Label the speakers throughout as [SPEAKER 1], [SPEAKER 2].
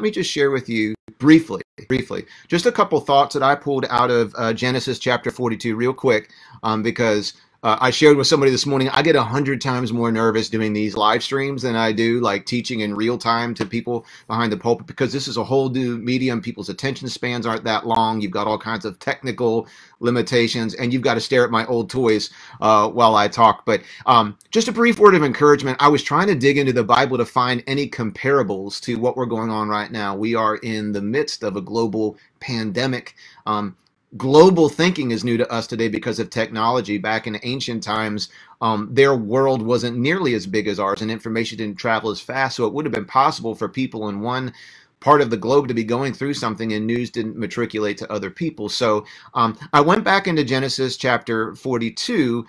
[SPEAKER 1] me just share with you briefly, just a couple thoughts that I pulled out of Genesis chapter 42 real quick, because I shared with somebody this morning, I get 100 times more nervous doing these live streams than I do like teaching in real time to people behind the pulpit, because this is a whole new medium. People's attention spans aren't that long. You've got all kinds of technical limitations, and you've got to stare at my old toys while I talk. But just a brief word of encouragement. I was trying to dig into the Bible to find any comparables to what we're going on right now. We are in the midst of a global pandemic. Global thinking is new to us today because of technology. Back in ancient times, their world wasn't nearly as big as ours, and information didn't travel as fast. So it would have been possible for people in one part of the globe to be going through something, and news didn't matriculate to other people. So I went back into Genesis chapter 42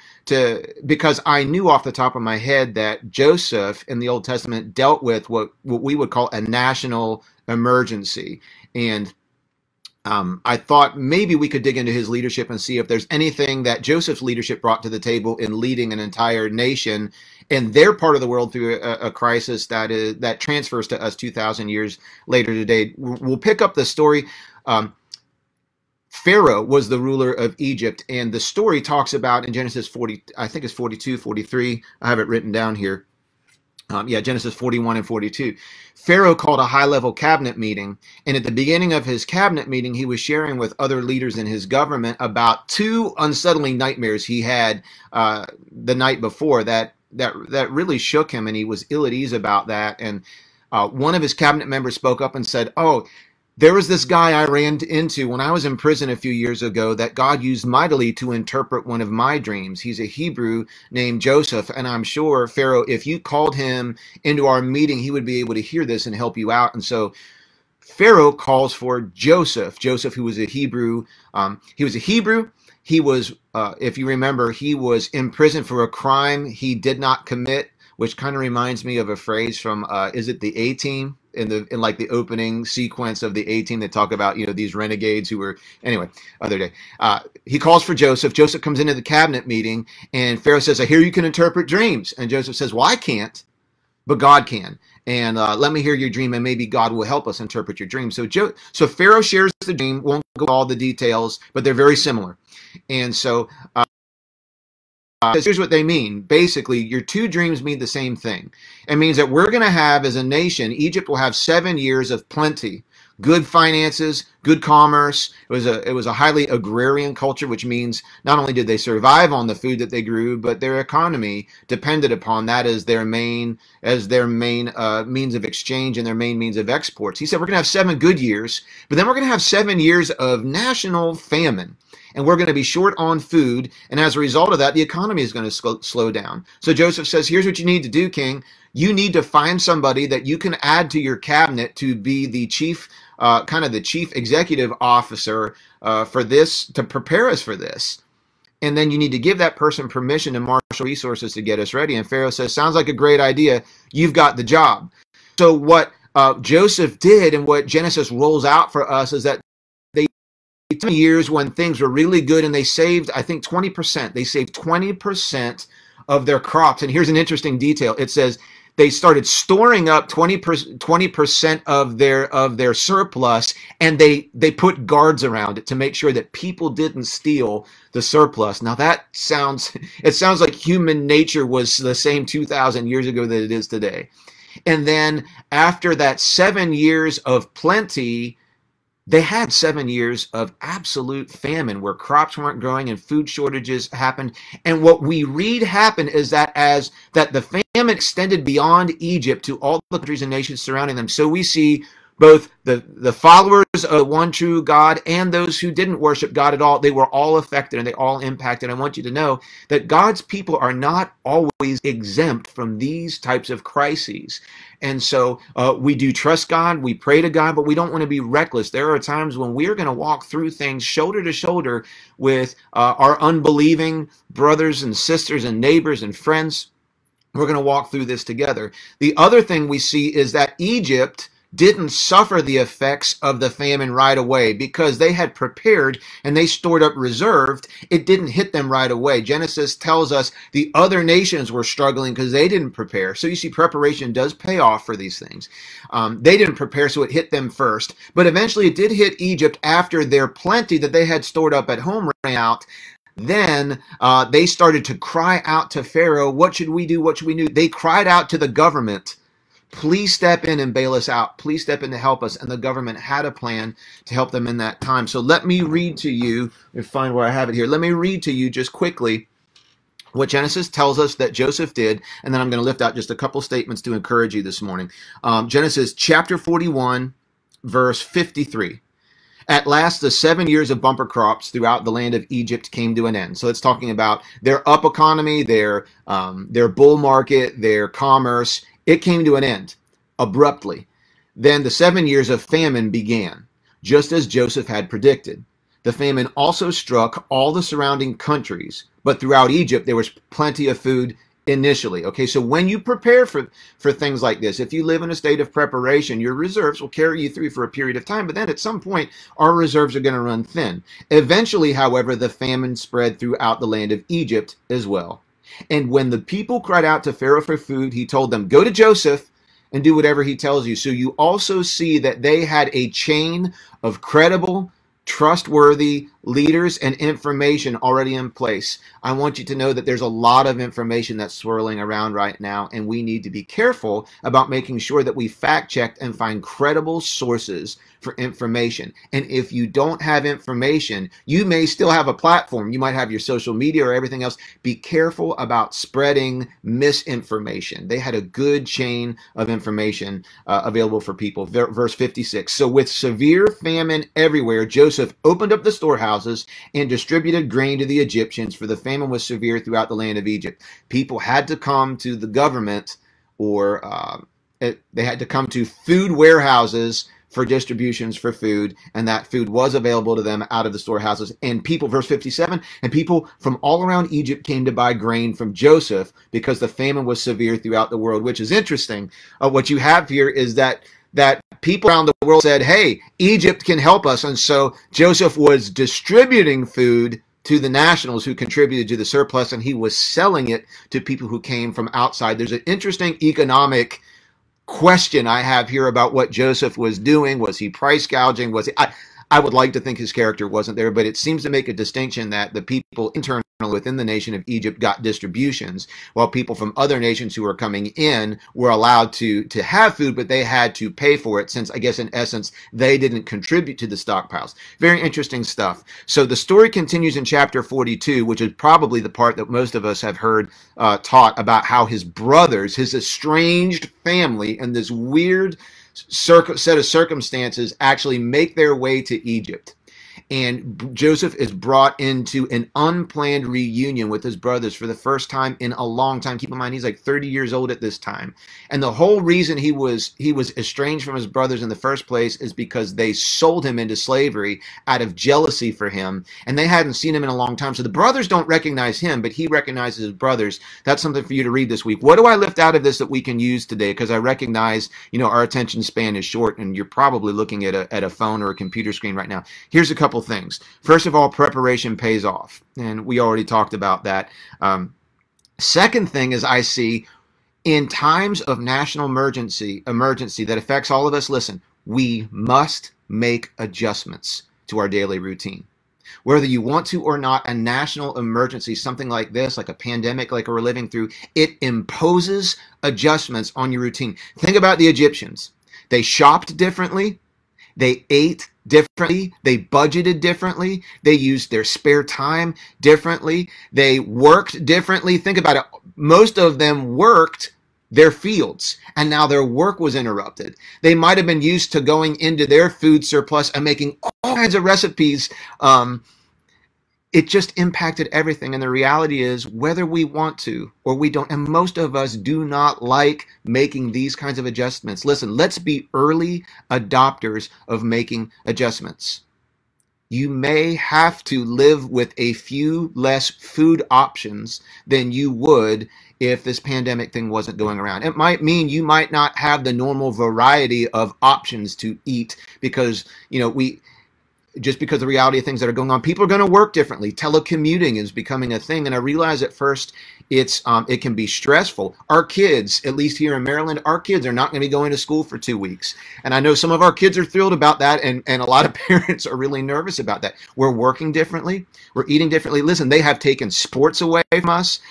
[SPEAKER 1] because I knew off the top of my head that Joseph in the Old Testament dealt with what we would call a national emergency. And I thought maybe we could dig into his leadership and see if there's anything that Joseph's leadership brought to the table in leading an entire nation in their part of the world through a crisis that transfers to us 2,000 years later today. We'll pick up the story. Pharaoh was the ruler of Egypt, and the story talks about in Genesis 40, I think it's 42, 43. I have it written down here. Genesis 41 and 42. Pharaoh called a high-level cabinet meeting, and at the beginning of his cabinet meeting, he was sharing with other leaders in his government about two unsettling nightmares he had the night before that really shook him, and he was ill at ease about that. And one of his cabinet members spoke up and said, "Oh, there was this guy I ran into when I was in prison a few years ago that God used mightily to interpret one of my dreams. He's a Hebrew named Joseph, and I'm sure, Pharaoh, if you called him into our meeting, he would be able to hear this and help you out." And so Pharaoh calls for Joseph, who was a Hebrew. He was a Hebrew. He was, if you remember, he was in prison for a crime he did not commit, which kind of reminds me of a phrase from, is it the A-Team? In like the opening sequence of the A-Team that talk about, these renegades who were, anyway, other day. He calls for Joseph. Joseph comes into the cabinet meeting, and Pharaoh says, "I hear you can interpret dreams." And Joseph says, "Well, I can't, but God can. And let me hear your dream, and maybe God will help us interpret your dream." So Pharaoh shares the dream. Won't go all the details, but they're very similar. And so here's what they mean. Basically, your two dreams mean the same thing. It means that we're going to have, as a nation, Egypt will have 7 years of plenty, good finances, good commerce. It was a highly agrarian culture, which means not only did they survive on the food that they grew, but their economy depended upon that as their main means of exchange and their main means of exports. He said, we're going to have 7 good years, but then we're going to have 7 years of national famine. And we're going to be short on food, and as a result of that, the economy is going to slow down. So Joseph says, here's what you need to do, King. You need to find somebody that you can add to your cabinet to be the chief, the chief executive officer for this, to prepare us for this. And then you need to give that person permission to marshal resources to get us ready. And Pharaoh says, sounds like a great idea. You've got the job. So what Joseph did, and what Genesis rolls out for us, is that years when things were really good, and they saved, I think, 20%. They saved 20% of their crops. And here's an interesting detail. It says they started storing up 20% of their surplus, and they put guards around it to make sure that people didn't steal the surplus. Now it sounds like human nature was the same 2,000 years ago that it is today. And then after that 7 years of plenty, they had 7 years of absolute famine where crops weren't growing and food shortages happened. And what we read happened is that the famine extended beyond Egypt to all the countries and nations surrounding them. So we see both the followers of the one true God and those who didn't worship God at all. They were all affected and they all impacted. I want you to know that God's people are not always exempt from these types of crises. And so we do trust God, we pray to God, but we don't want to be reckless. There are times when we're going to walk through things shoulder to shoulder with our unbelieving brothers and sisters and neighbors and friends. We're going to walk through this together. The other thing we see is that Egypt didn't suffer the effects of the famine right away because they had prepared and they stored up reserved. It didn't hit them right away. Genesis tells us the other nations were struggling because they didn't prepare. So you see, preparation does pay off for these things. They didn't prepare, so it hit them first. But eventually it did hit Egypt after their plenty that they had stored up at home ran out. Then they started to cry out to Pharaoh, what should we do? What should we do? They cried out to the government, please step in and bail us out. Please step in to help us. And the government had a plan to help them in that time. So let me read to you, let me find where I have it here. Let me read to you just quickly what Genesis tells us that Joseph did, and then I'm going to lift out just a couple statements to encourage you this morning. Genesis chapter 41, verse 53. At last, the 7 years of bumper crops throughout the land of Egypt came to an end. So it's talking about their up economy, their bull market, their commerce. It came to an end abruptly. Then the 7 years of famine began, just as Joseph had predicted. The famine also struck all the surrounding countries, but throughout Egypt there was plenty of food initially. Okay, so when you prepare for things like this, if you live in a state of preparation, your reserves will carry you through for a period of time, but then at some point our reserves are going to run thin. Eventually, however, the famine spread throughout the land of Egypt as well. And when the people cried out to Pharaoh for food, he told them, go to Joseph and do whatever he tells you. So you also see that they had a chain of credible, trustworthy leaders and information already in place. I want you to know that there's a lot of information that's swirling around right now, and we need to be careful about making sure that we fact check and find credible sources for information. And if you don't have information, you may still have a platform. You might have your social media or everything else. Be careful about spreading misinformation. They had a good chain of information available for people. Verse 56. So with severe famine everywhere, Joseph opened up the storehouses and distributed grain to the Egyptians, for the famine was severe throughout the land of Egypt. People had to come to the government, or they had to come to food warehouses for distributions for food, and that food was available to them out of the storehouses. And people, verse 57, and people from all around Egypt came to buy grain from Joseph because the famine was severe throughout the world, which is interesting. What you have here is that people around the world said, hey, Egypt can help us. And so Joseph was distributing food to the nationals who contributed to the surplus, and he was selling it to people who came from outside. There's an interesting economic question I have here about what Joseph was doing. Was he price gouging? Was he? I would like to think his character wasn't there, but it seems to make a distinction that the people internally within the nation of Egypt got distributions, while people from other nations who were coming in were allowed to have food, but they had to pay for it, since I guess in essence they didn't contribute to the stockpiles. Very interesting stuff. So the story continues in chapter 42, which is probably the part that most of us have heard taught about how his brothers, his estranged family, and this weird set of circumstances actually make their way to Egypt. And Joseph is brought into an unplanned reunion with his brothers for the first time in a long time. Keep in mind, he's like 30 years old at this time. And the whole reason he was estranged from his brothers in the first place is because they sold him into slavery out of jealousy for him. And they hadn't seen him in a long time. So the brothers don't recognize him, but he recognizes his brothers. That's something for you to read this week. What do I lift out of this that we can use today? Because I recognize, our attention span is short, and you're probably looking at a phone or a computer screen right now. Here's a couple things. First of all, preparation pays off, and we already talked about that. Second thing is, I see in times of national emergency that affects all of us, listen, we must make adjustments to our daily routine. Whether you want to or not, a national emergency, something like this, like a pandemic like we're living through, it imposes adjustments on your routine. Think about the Egyptians. They shopped differently. They ate differently. They budgeted differently. They used their spare time differently. They worked differently. Think about it. Most of them worked their fields, and now their work was interrupted. They might have been used to going into their food surplus and making all kinds of recipes. It just impacted everything. And the reality is, whether we want to or we don't, and most of us do not like making these kinds of adjustments. Listen, let's be early adopters of making adjustments. you may have to live with a few less food options than you would if this pandemic thing wasn't going around. It might mean you might not have the normal variety of options to eat because, just because of the reality of things that are going on, people are going to work differently. Telecommuting is becoming a thing, and I realize at first it can be stressful. Our kids, at least here in Maryland, our kids are not going to be going to school for 2 weeks, and I know some of our kids are thrilled about that, and a lot of parents are really nervous about that. We're working differently, we're eating differently. Listen, they have taken sports away from us.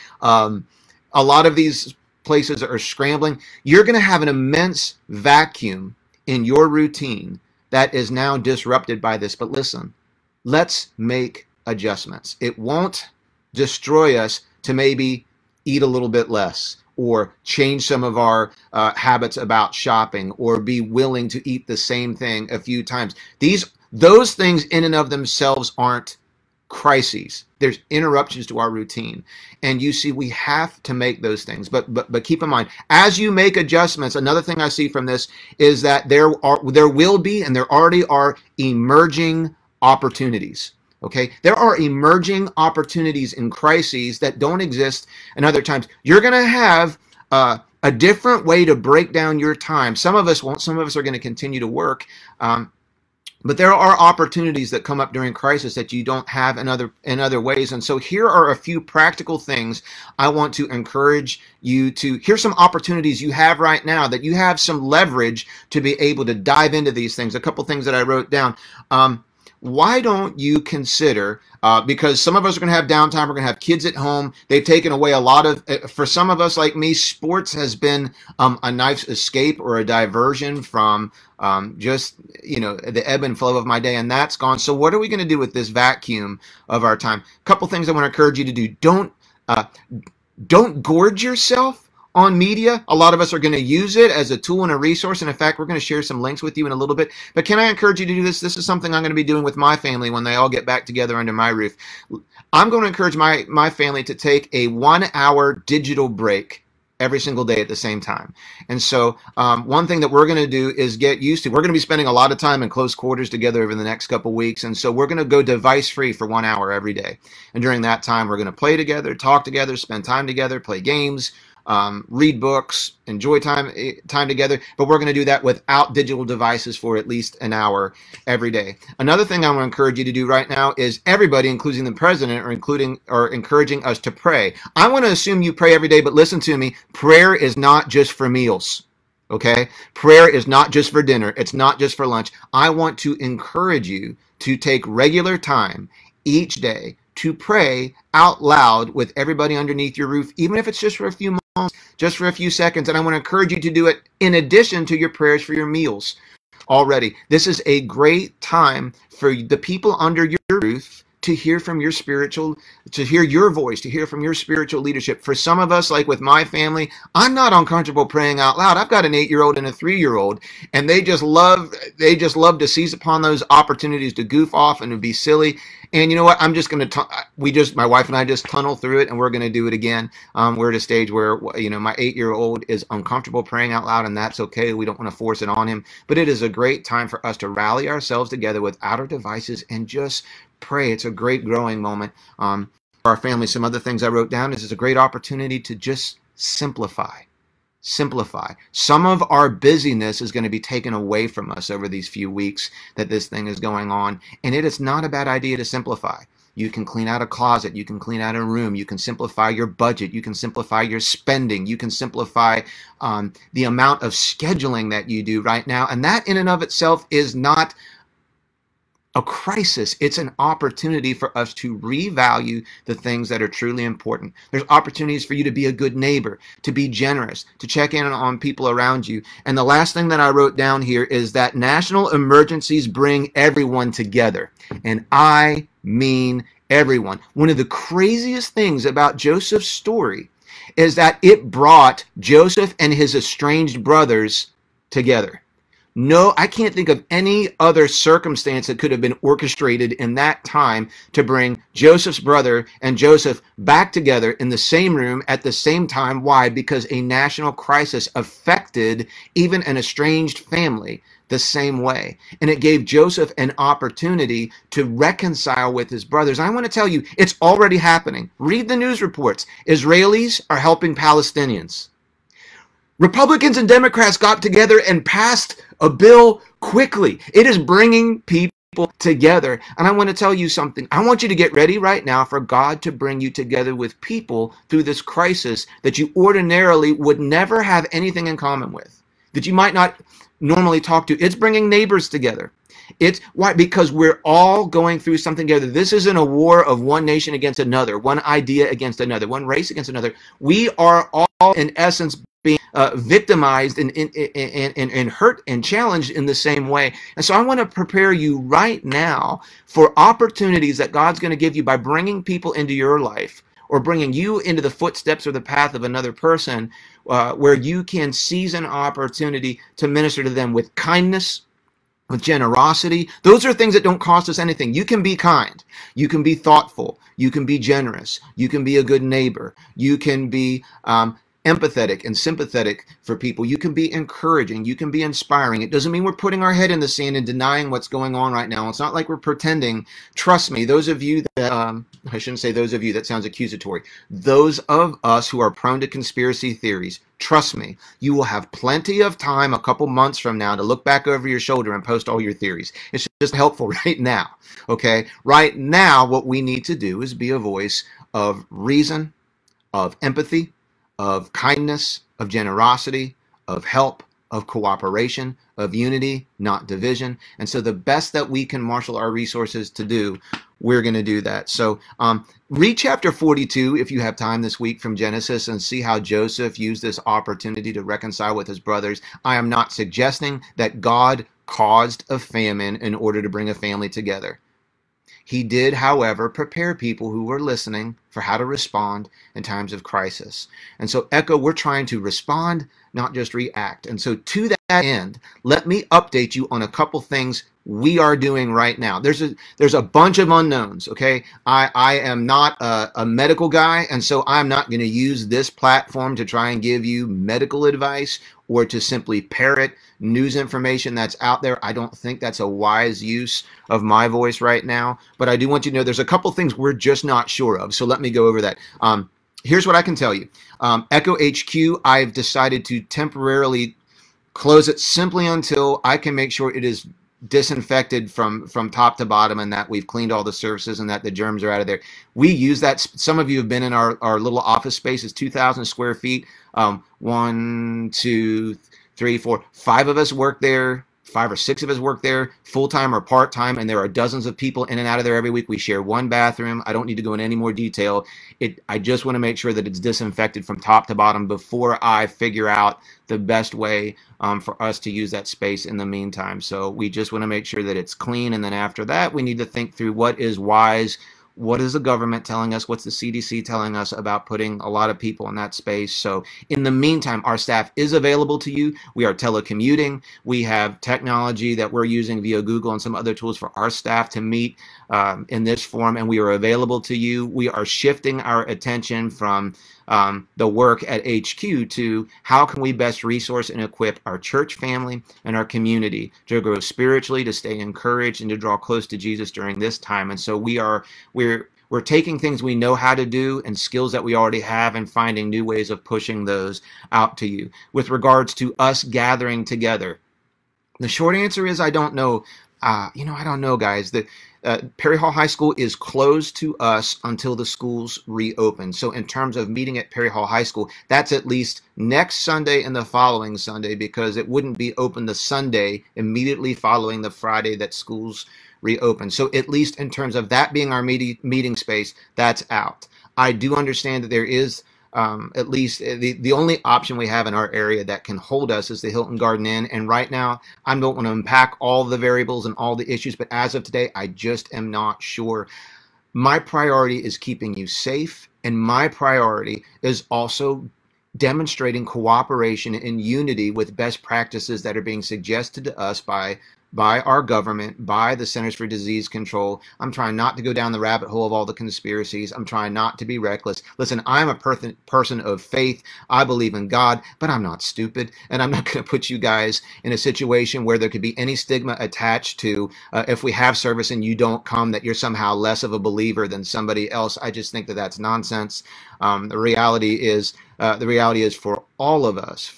[SPEAKER 1] A lot of these places are scrambling. You're going to have an immense vacuum in your routine that is now disrupted by this. But listen, let's make adjustments. It won't destroy us to maybe eat a little bit less or change some of our habits about shopping or be willing to eat the same thing a few times. Those things in and of themselves aren't crises. There's interruptions to our routine, and you see we have to make those things. But keep in mind, as you make adjustments, another thing I see from this is that there will be, and there already are, emerging opportunities. Okay, there are emerging opportunities in crises that don't exist in other times. You're going to have a different way to break down your time. Some of us won't. Some of us are going to continue to work. But there are opportunities that come up during crisis that you don't have in other ways. And so here are a few practical things I want to encourage you to. Here's some opportunities you have right now that you have some leverage to be able to dive into these things. A couple things that I wrote down. Why don't you consider, because some of us are going to have downtime, we're going to have kids at home, they've taken away a lot of, for some of us like me, sports has been a nice escape or a diversion from just, the ebb and flow of my day, and that's gone. So what are we going to do with this vacuum of our time? A couple things I want to encourage you to do. Don't gorge yourself on media. A lot of us are going to use it as a tool and a resource. And in fact, we're going to share some links with you in a little bit. But can I encourage you to do this? This is something I'm going to be doing with my family when they all get back together under my roof. I'm going to encourage my family to take a 1-hour digital break every single day at the same time. And so one thing that we're going to do is get used to, we're going to be spending a lot of time in close quarters together over the next couple weeks. And so we're going to go device free for 1 hour every day. And during that time, we're going to play together, talk together, spend time together, play games, read books, enjoy time together, but we're going to do that without digital devices for at least an hour every day. Another thing I want to encourage you to do right now is everybody, including the president, are encouraging us to pray. I want to assume you pray every day, but listen to me. Prayer is not just for meals. Okay? Prayer is not just for dinner. It's not just for lunch. I want to encourage you to take regular time each day to pray out loud with everybody underneath your roof, even if it's just for a few moments, just for a few seconds. And I want to encourage you to do it in addition to your prayers for your meals already. This is a great time for the people under your roof to hear from your to hear your voice, to hear from your spiritual leadership. For some of us, like with my family, I'm not uncomfortable praying out loud. I've got an 8-year-old and a 3-year-old, and they just love to seize upon those opportunities to goof off and to be silly. And you know what? I'm just going to, my wife and I just tunnel through it, and we're going to do it again. We're at a stage where, my 8-year-old is uncomfortable praying out loud, and that's okay. We don't want to force it on him. But it is a great time for us to rally ourselves together without our devices and just pray. It's a great growing moment for our family. Some other things I wrote down is it's a great opportunity to just simplify. Simplify. Some of our busyness is going to be taken away from us over these few weeks that this thing is going on, and it is not a bad idea to simplify. You can clean out a closet, you can clean out a room, you can simplify your budget, you can simplify your spending, you can simplify the amount of scheduling that you do right now, and that in and of itself is not a crisis. It's an opportunity for us to revalue the things that are truly important. There's opportunities for you to be a good neighbor, to be generous, to check in on people around you. And the last thing that I wrote down here is that national emergencies bring everyone together. And I mean everyone. One of the craziest things about Joseph's story is that it brought Joseph and his estranged brothers together. No, I can't think of any other circumstance that could have been orchestrated in that time to bring Joseph's brother and Joseph back together in the same room at the same time. Why? Because a national crisis affected even an estranged family the same way. And it gave Joseph an opportunity to reconcile with his brothers. I want to tell you, it's already happening. Read the news reports. Israelis are helping Palestinians. Republicans and Democrats got together and passed a bill quickly. It is bringing people together. And I want to tell you something. I want you to get ready right now for God to bring you together with people through this crisis that you ordinarily would never have anything in common with, that you might not normally talk to. It's bringing neighbors together. It's why? Because we're all going through something together. This isn't a war of one nation against another, one idea against another, one race against another. We are all, in essence, being victimized and hurt and challenged in the same way. And so I want to prepare you right now for opportunities that God's going to give you by bringing people into your life, or bringing you into the footsteps or the path of another person, where you can seize an opportunity to minister to them with kindness, with generosity. Those are things that don't cost us anything. You can be kind. You can be thoughtful. You can be generous. You can be a good neighbor. You can be empathetic and sympathetic for people. You can be encouraging. You can be inspiring. It doesn't mean we're putting our head in the sand and denying what's going on right now. It's not like we're pretending. Trust me, those of you that, I shouldn't say those of you, that sounds accusatory. Those of us who are prone to conspiracy theories, trust me, you will have plenty of time a couple months from now to look back over your shoulder and post all your theories. It's just helpful right now, okay? Right now, what we need to do is be a voice of reason, of empathy, of kindness, of generosity, of help, of cooperation, of unity, not division. And so the best that we can marshal our resources to do, we're going to do that. So read chapter 42 if you have time this week from Genesis, and see how Joseph used this opportunity to reconcile with his brothers. I am not suggesting that God caused a famine in order to bring a family together. He did, however, prepare people who were listening for how to respond in times of crisis. And so, Echo, we're trying to respond, not just react. And so to that end, let me update you on a couple things we are doing right now. There's a bunch of unknowns, okay? I am not a medical guy, and so I'm not going to use this platform to try and give you medical advice or to simply parrot news information that's out there. I don't think that's a wise use of my voice right now, but I do want you to know there's a couple things we're just not sure of, so let me go over that. Here's what I can tell you. Echo HQ, I've decided to temporarily close it simply until I can make sure it is disinfected from top to bottom, and that we've cleaned all the surfaces and that the germs are out of there. We use that. Some of you have been in our little office space. It's 2,000 square feet. 1, 2, 3, 4, 5 of us work there. 5 or 6 of us work there, full-time or part-time, and there are dozens of people in and out of there every week. We share one bathroom. I don't need to go into any more detail. I just want to make sure that it's disinfected from top to bottom before I figure out the best way for us to use that space in the meantime. So we just want to make sure that it's clean, and then after that, we need to think through what is wise. What is the government telling us? What's the CDC telling us about putting a lot of people in that space? So in the meantime, our staff is available to you. We are telecommuting. We have technology that we're using via Google and some other tools for our staff to meet in this form, and we are available to you. We are shifting our attention from the work at HQ to how can we best resource and equip our church family and our community to grow spiritually, to stay encouraged, and to draw close to Jesus during this time. And so we're taking things we know how to do and skills that we already have and finding new ways of pushing those out to you. With regards to us gathering together, the short answer is I don't know. I don't know, guys. Perry Hall High School is closed to us until the schools reopen. So in terms of meeting at Perry Hall High School, that's at least next Sunday and the following Sunday, because it wouldn't be open the Sunday immediately following the Friday that schools reopen. So at least in terms of that being our meeting space, that's out. I do understand that there is at least the only option we have in our area that can hold us is the Hilton Garden Inn. And right now, I don't want to unpack all the variables and all the issues, but as of today, I just am not sure. My priority is keeping you safe, and my priority is also demonstrating cooperation and unity with best practices that are being suggested to us by by our government, by the Centers for Disease Control. I'm trying not to go down the rabbit hole of all the conspiracies. I'm trying not to be reckless. Listen, I'm a person of faith. I believe in God, but I'm not stupid. And I'm not going to put you guys in a situation where there could be any stigma attached to if we have service and you don't come, that you're somehow less of a believer than somebody else. I just think that that's nonsense. The reality is for all of us,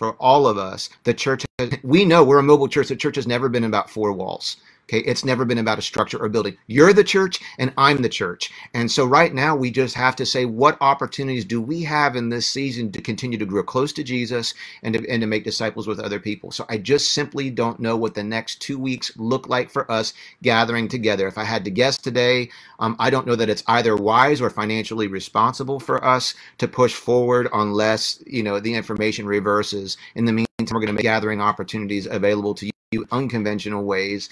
[SPEAKER 1] the church, we know we're a mobile church. The church has never been about four walls. Okay, it's never been about a structure or building. You're the church and I'm the church. And so right now we just have to say, what opportunities do we have in this season to continue to grow close to Jesus and to make disciples with other people? So I just simply don't know what the next 2 weeks look like for us gathering together. If I had to guess today, I don't know that it's either wise or financially responsible for us to push forward unless, the information reverses. In the meantime, we're going to make gathering opportunities available to you unconventional ways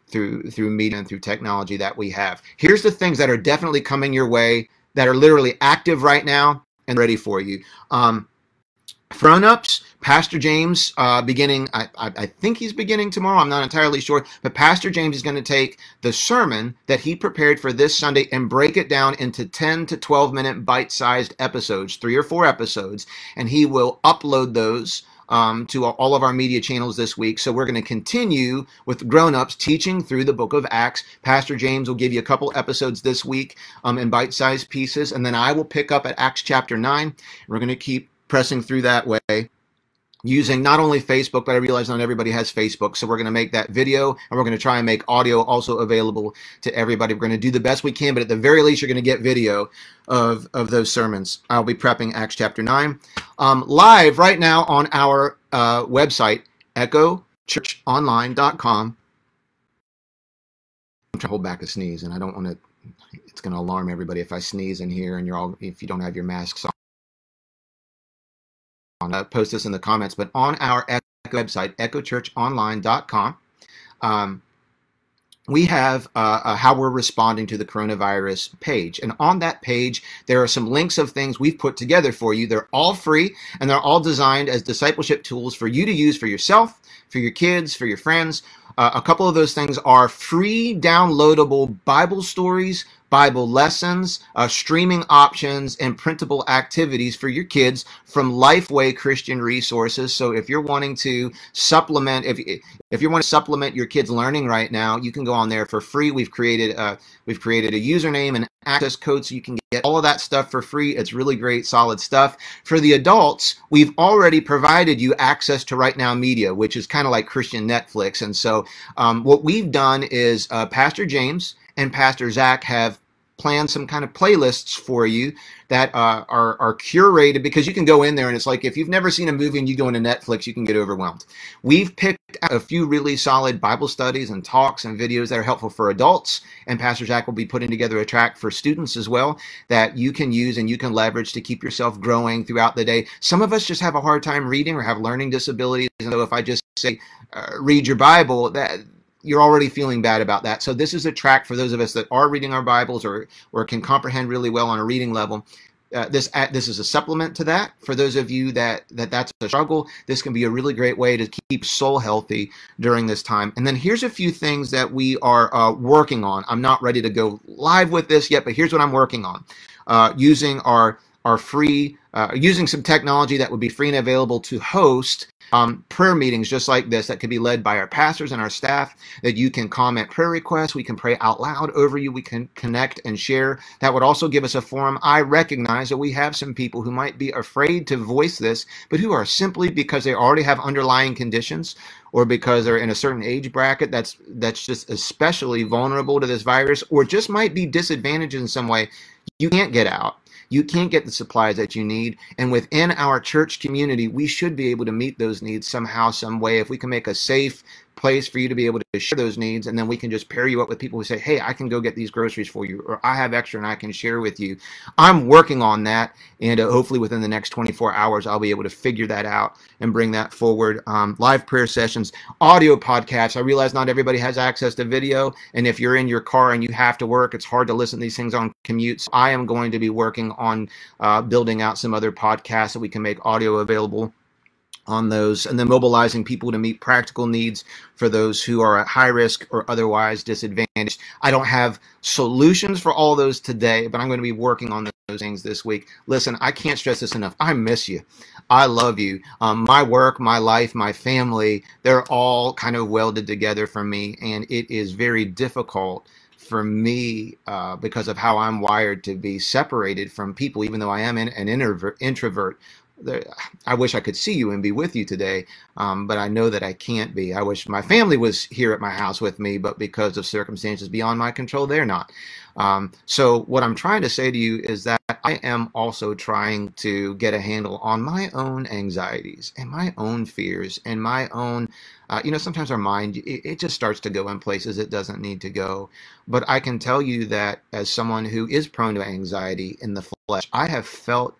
[SPEAKER 1] through media and through technology that we have. Here's the things that are definitely coming your way that are literally active right now and ready for you. Grown-ups, Pastor James, beginning, I think he's beginning tomorrow. I'm not entirely sure, but Pastor James is going to take the sermon that he prepared for this Sunday and break it down into 10 to 12-minute bite-sized episodes, 3 or 4 episodes, and he will upload those to all of our media channels this week. So we're going to continue with grown-ups teaching through the book of Acts. Pastor James will give you a couple episodes this week in bite-sized pieces, and then I will pick up at Acts chapter 9. We're going to keep pressing through that way, using not only Facebook, but I realize not everybody has Facebook. So we're going to make that video, and we're going to try and make audio also available to everybody. We're going to do the best we can, but at the very least, you're going to get video of those sermons. I'll be prepping Acts chapter 9. Live right now on our website, echochurchonline.com. I'm trying to hold back a sneeze, and I don't want to, it's going to alarm everybody if I sneeze in here and if you don't have your masks on. Post this in the comments, but on our website, echochurchonline.com, we have how we're responding to the coronavirus page. And on that page, there are some links of things we've put together for you. They're all free, and they're all designed as discipleship tools for you to use for yourself, for your kids, for your friends. A couple of those things are free downloadable Bible stories, Bible lessons, streaming options, and printable activities for your kids from Lifeway Christian Resources. So if you're wanting to supplement, if you want to supplement your kids' learning right now, you can go on there for free. We've created a username and access code so you can get all of that stuff for free. It's really great, solid stuff. For the adults, we've already provided you access to Right Now Media, which is kind of like Christian Netflix. And so what we've done is Pastor James and Pastor Zach have planned some kind of playlists for you that are curated, because you can go in there and it's like, if you've never seen a movie and you go into Netflix, you can get overwhelmed. We've picked out a few really solid Bible studies and talks and videos that are helpful for adults, and Pastor Zach will be putting together a track for students as well that you can use and you can leverage to keep yourself growing throughout the day. Some of us just have a hard time reading or have learning disabilities, and so if I just say, read your Bible, that you're already feeling bad about that. So this is a track for those of us that are reading our Bibles or can comprehend really well on a reading level. This is a supplement to that. For those of you that's a struggle, this can be a really great way to keep soul healthy during this time. And then here's a few things that we are working on. I'm not ready to go live with this yet, but here's what I'm working on. Using our free, using some technology that would be free and available to host prayer meetings just like this that could be led by our pastors and our staff, that you can comment prayer requests, we can pray out loud over you, we can connect and share. That would also give us a forum. I recognize that we have some people who might be afraid to voice this, but who are simply because they already have underlying conditions or because they're in a certain age bracket that's just especially vulnerable to this virus, or just might be disadvantaged in some way. You can't get out. You can't get the supplies that you need. And within our church community, we should be able to meet those needs somehow, some way. If we can make a safe place for you to be able to share those needs, and then we can just pair you up with people who say, hey, I can go get these groceries for you, or I have extra and I can share with you. I'm working on that, and hopefully within the next 24 hours, I'll be able to figure that out and bring that forward. Live prayer sessions, audio podcasts. I realize not everybody has access to video, and if you're in your car and you have to work, it's hard to listen to these things on commutes. I am going to be working on building out some other podcasts that we can make audio available on those, and then mobilizing people to meet practical needs for those who are at high risk or otherwise disadvantaged. I don't have solutions for all those today, but I'm going to be working on those things this week. Listen, I can't stress this enough. I miss you. I love you. My work, my life, my family, they're all kind of welded together for me, and it is very difficult for me because of how I'm wired to be separated from people, even though I am an introvert. I wish I could see you and be with you today, but I know that I can't be. I wish my family was here at my house with me, but because of circumstances beyond my control, they're not. So what I'm trying to say to you is that I am also trying to get a handle on my own anxieties and my own fears and my own, sometimes our mind, it just starts to go in places it doesn't need to go. But I can tell you that as someone who is prone to anxiety in the flesh, I have felt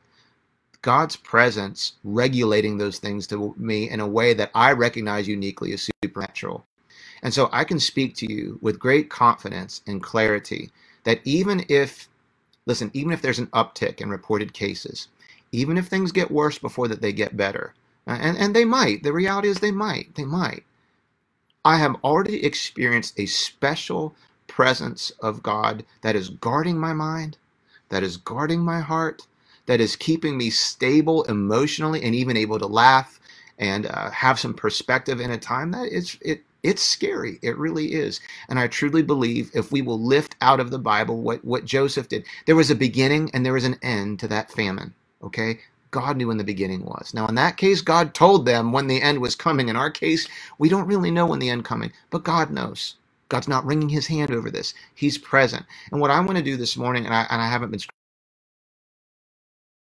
[SPEAKER 1] God's presence regulating those things to me in a way that I recognize uniquely as supernatural. And so I can speak to you with great confidence and clarity that even if there's an uptick in reported cases, even if things get worse before that they get better, and they might, the reality is they might, I have already experienced a special presence of God that is guarding my mind, that is guarding my heart, that is keeping me stable emotionally and even able to laugh and have some perspective in a time that it's scary. It really is. And I truly believe if we will lift out of the Bible what Joseph did, there was a beginning and there was an end to that famine. Okay? God knew when the beginning was. Now, in that case, God told them when the end was coming. In our case, we don't really know when the end coming, but God knows. God's not wringing his hand over this. He's present. And what I want to do this morning, and I haven't been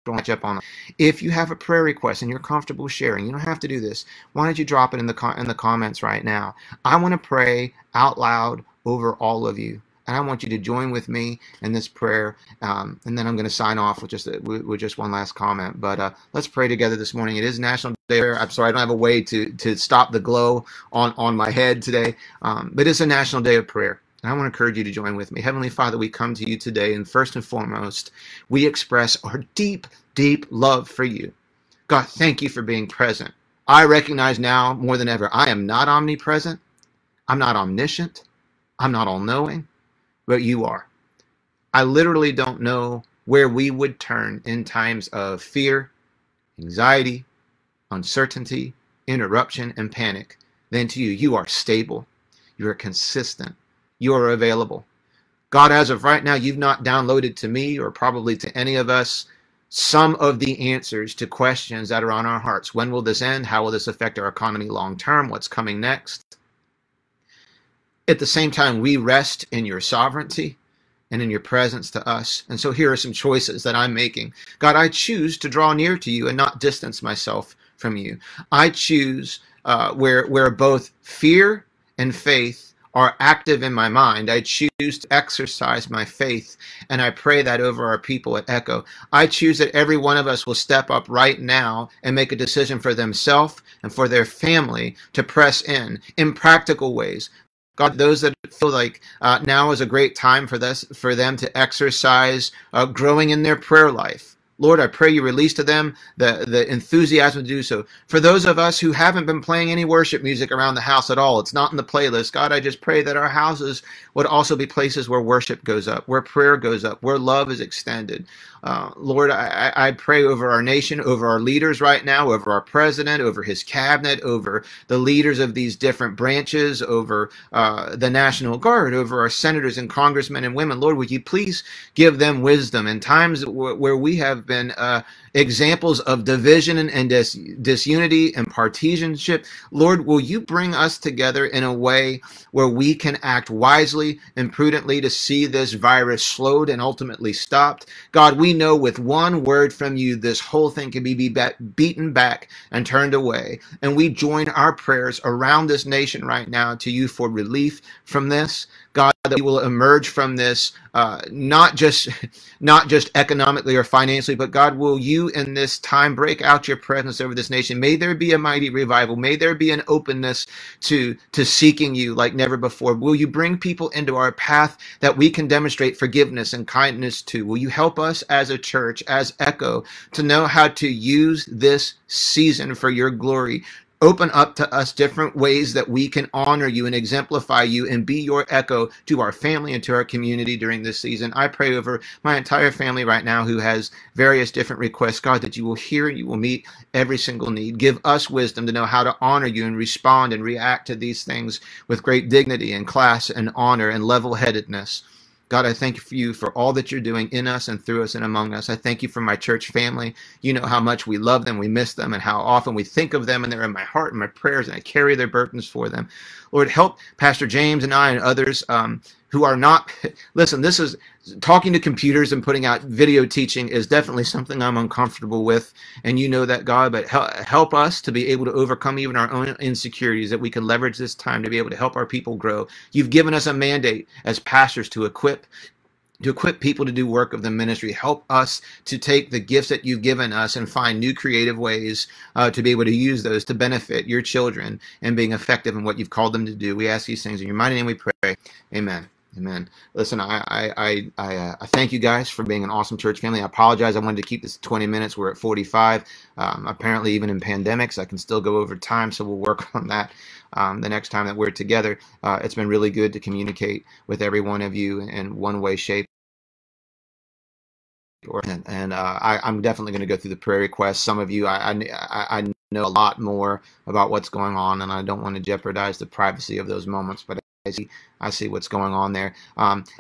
[SPEAKER 1] much up on them. If you have a prayer request and you're comfortable sharing, you don't have to do this. Why don't you drop it in the comments right now? I want to pray out loud over all of you, and I want you to join with me in this prayer. And then I'm going to sign off with just one last comment. But let's pray together this morning. It is National Day of Prayer. I'm sorry, I don't have a way to stop the glow on my head today, but it's a National Day of Prayer. And I want to encourage you to join with me. Heavenly Father, we come to you today, and first and foremost, we express our deep, deep love for you. God, thank you for being present. I recognize now more than ever, I am not omnipresent. I'm not omniscient. I'm not all-knowing, but you are. I literally don't know where we would turn in times of fear, anxiety, uncertainty, interruption, and panic than to you. You are stable. You are consistent. You are available. God, as of right now, you've not downloaded to me or probably to any of us some of the answers to questions that are on our hearts. When will this end? How will this affect our economy long term? What's coming next? At the same time, we rest in your sovereignty and in your presence to us. And so here are some choices that I'm making. God, I choose to draw near to you and not distance myself from you. I choose where both fear and faith are active in my mind. I choose to exercise my faith, and I pray that over our people at Echo. I choose that every one of us will step up right now and make a decision for themselves and for their family to press in practical ways. God, those that feel like now is a great time for them to exercise growing in their prayer life. Lord, I pray you release to them the enthusiasm to do so. For those of us who haven't been playing any worship music around the house at all, it's not in the playlist, God, I just pray that our houses would also be places where worship goes up, where prayer goes up, where love is extended. Lord, I pray over our nation, over our leaders right now, over our president, over his cabinet, over the leaders of these different branches, over the National Guard, over our senators and congressmen and women. Lord, would you please give them wisdom in times where we have been examples of division and disunity and partisanship. Lord, will you bring us together in a way where we can act wisely and prudently to see this virus slowed and ultimately stopped? God, we know with one word from you, this whole thing can be beaten back and turned away. And we join our prayers around this nation right now to you for relief from this. God, that we will emerge from this not just economically or financially, but God, will you you in this time break out your presence over this nation. May there be a mighty revival. May there be an openness to seeking you like never before. Will you bring people into our path that we can demonstrate forgiveness and kindness to? Will you help us as a church, as Echo, to know how to use this season for your glory? Open up to us different ways that we can honor you and exemplify you and be your echo to our family and to our community during this season. I pray over my entire family right now who has various different requests, God, that you will hear and you will meet every single need. Give us wisdom to know how to honor you and respond and react to these things with great dignity and class and honor and level-headedness. God, I thank you for all that you're doing in us and through us and among us. I thank you for my church family. You know how much we love them, we miss them, and how often we think of them, and they're in my heart and my prayers, and I carry their burdens for them. Lord, help Pastor James and I and others who are not, listen, this is, talking to computers and putting out video teaching is definitely something I'm uncomfortable with, and you know that, God, but help us to be able to overcome even our own insecurities, that we can leverage this time to be able to help our people grow. You've given us a mandate as pastors to equip people to do work of the ministry. Help us to take the gifts that you've given us and find new creative ways to be able to use those to benefit your children and being effective in what you've called them to do. We ask these things in your mighty name we pray. Amen. Amen. Listen, I thank you guys for being an awesome church family. I apologize. I wanted to keep this 20 minutes. We're at 45. Apparently, even in pandemics, I can still go over time, so we'll work on that the next time that we're together. It's been really good to communicate with every one of you in one way, shape, and I'm definitely going to go through the prayer requests. Some of you, I know a lot more about what's going on, and I don't want to jeopardize the privacy of those moments, but I see what's going on there.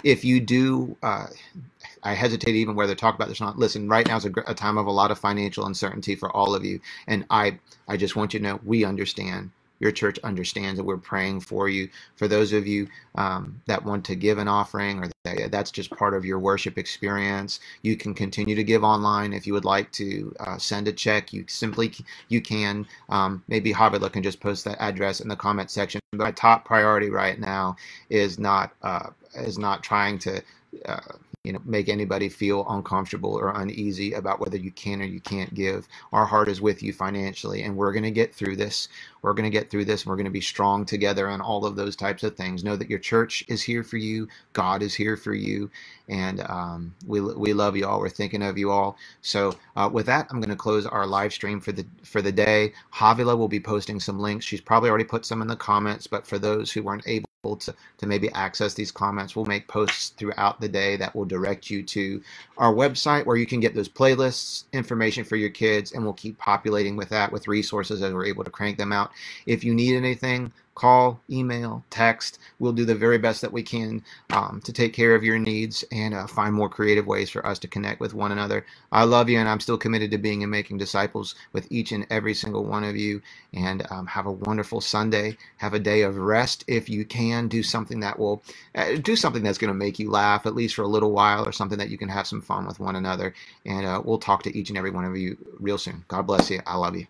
[SPEAKER 1] If you do, I hesitate even whether to talk about this or not. Listen, right now is a time of a lot of financial uncertainty for all of you, and I just want you to know we understand. Your church understands that we're praying for you. For those of you that want to give an offering, or that's just part of your worship experience, you can continue to give online. If you would like to send a check, you can. Maybe Havila can just post that address in the comment section. But my top priority right now is not trying to make anybody feel uncomfortable or uneasy about whether you can or you can't give. Our heart is with you financially, and we're going to get through this. We're going to get through this. And we're going to be strong together on all of those types of things. Know that your church is here for you. God is here for you, and we love you all. We're thinking of you all. So with that, I'm going to close our live stream for the day. Havila will be posting some links. She's probably already put some in the comments, but for those who weren't able to maybe access these comments, we'll make posts throughout the day that will direct you to our website where you can get those playlists, information for your kids, and we'll keep populating with that with resources as we're able to crank them out. If you need anything, call, email, text. We'll do the very best that we can to take care of your needs and find more creative ways for us to connect with one another. I love you, and I'm still committed to being and making disciples with each and every single one of you. And have a wonderful Sunday. Have a day of rest if you can. Do something that will do something that's going to make you laugh, at least for a little while, or something that you can have some fun with one another. And we'll talk to each and every one of you real soon. God bless you. I love you.